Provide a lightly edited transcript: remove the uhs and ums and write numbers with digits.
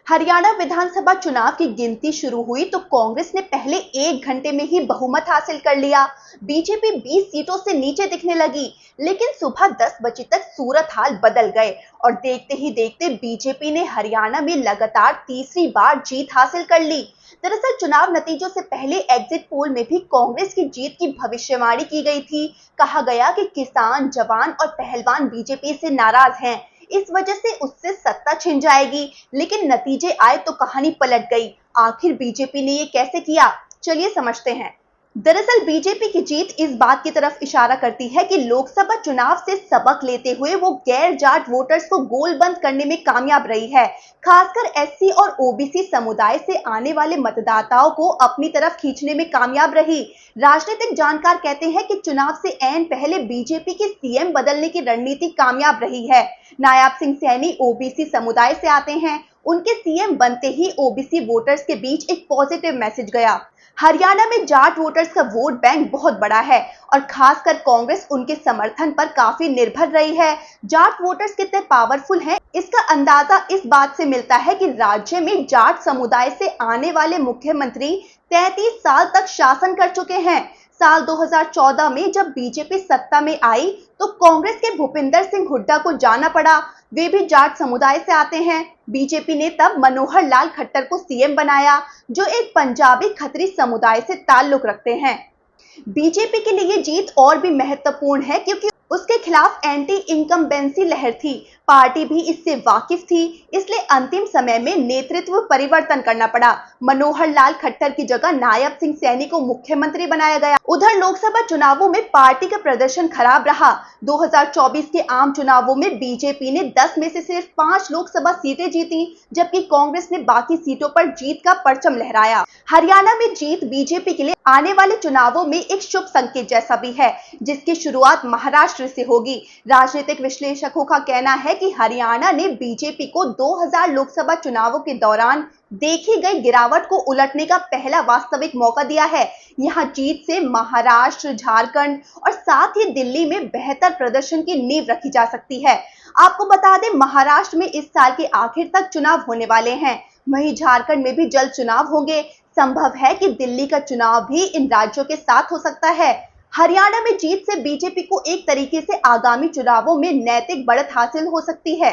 हरियाणा विधानसभा चुनाव की गिनती शुरू हुई तो कांग्रेस ने पहले 1 घंटे में ही बहुमत हासिल कर लिया। बीजेपी 20 सीटों से नीचे दिखने लगी, लेकिन सुबह 10 बजे तक सूरत हाल बदल गए और देखते ही देखते बीजेपी ने हरियाणा में लगातार तीसरी बार जीत हासिल कर ली। दरअसल चुनाव नतीजों से पहले एग्जिट पोल में भी कांग्रेस की जीत की भविष्यवाणी की गई थी। कहा गया कि किसान, जवान और पहलवान बीजेपी से नाराज हैं, इस वजह से उससे सत्ता छिन जाएगी। लेकिन नतीजे आए तो कहानी पलट गई। आखिर बीजेपी ने ये कैसे किया, चलिए समझते हैं। दरअसल बीजेपी की जीत इस बात की तरफ इशारा करती है कि लोकसभा चुनाव से सबक लेते हुए वो गैर जाट वोटर्स को गोलबंद करने में कामयाब रही है। खासकर एससी और ओबीसी समुदाय से आने वाले मतदाताओं को अपनी तरफ खींचने में कामयाब रही। राजनीतिक जानकार कहते हैं कि चुनाव से ऐन पहले बीजेपी की सीएम बदलने की रणनीति कामयाब रही है। नायाब सिंह सैनी ओबीसी समुदाय से आते हैं, उनके सीएम बनते ही ओबीसी वोटर्स के बीच एक पॉजिटिव मैसेज गया। हरियाणा में जाट वोटर्स का वोट बैंक बहुत बड़ा है और खासकर कांग्रेस उनके समर्थन पर काफी निर्भर रही है। जाट वोटर्स कितने पावरफुल हैं, इसका अंदाजा इस बात से मिलता है कि राज्य में जाट समुदाय से आने वाले मुख्यमंत्री 33 साल तक शासन कर चुके हैं। साल 2014 में जब बीजेपी सत्ता में आई तो कांग्रेस के भूपिंदर सिंह हुड्डा को जाना पड़ा। वे भी जाट समुदाय से आते हैं। बीजेपी ने तब मनोहर लाल खट्टर को सीएम बनाया, जो एक पंजाबी खत्री समुदाय से ताल्लुक रखते हैं। बीजेपी के लिए ये जीत और भी महत्वपूर्ण है क्योंकि उसके खिलाफ एंटी इनकम्बेंसी लहर थी। पार्टी भी इससे वाकिफ थी, इसलिए अंतिम समय में नेतृत्व परिवर्तन करना पड़ा। मनोहर लाल खट्टर की जगह नायब सिंह सैनी को मुख्यमंत्री बनाया गया। उधर लोकसभा चुनावों में पार्टी का प्रदर्शन खराब रहा। 2024 के आम चुनावों में बीजेपी ने 10 में से सिर्फ 5 लोकसभा सीटें जीती, जबकि कांग्रेस ने बाकी सीटों पर जीत का परचम लहराया। हरियाणा में जीत बीजेपी के लिए आने वाले चुनावों में एक शुभ संकेत जैसा भी है, जिसकी शुरुआत महाराष्ट्र से होगी। राजनीतिक विश्लेषकों का कहना है कि हरियाणा ने बीजेपी को 2000 लोकसभा चुनावों के दौरान देखी गई गिरावट को उलटने का पहला वास्तविक मौका दिया है। यहां जीत से महाराष्ट्र, झारखंड और साथ ही दिल्ली में बेहतर प्रदर्शन की नींव रखी जा सकती है। आपको बता दें, महाराष्ट्र में इस साल के आखिर तक चुनाव होने वाले हैं। वहीं झारखंड में भी जल्द चुनाव होंगे। संभव है कि दिल्ली का चुनाव भी इन राज्यों के साथ हो सकता है। हरियाणा में जीत से बीजेपी को एक तरीके से आगामी चुनावों में नैतिक बढ़त हासिल हो सकती है।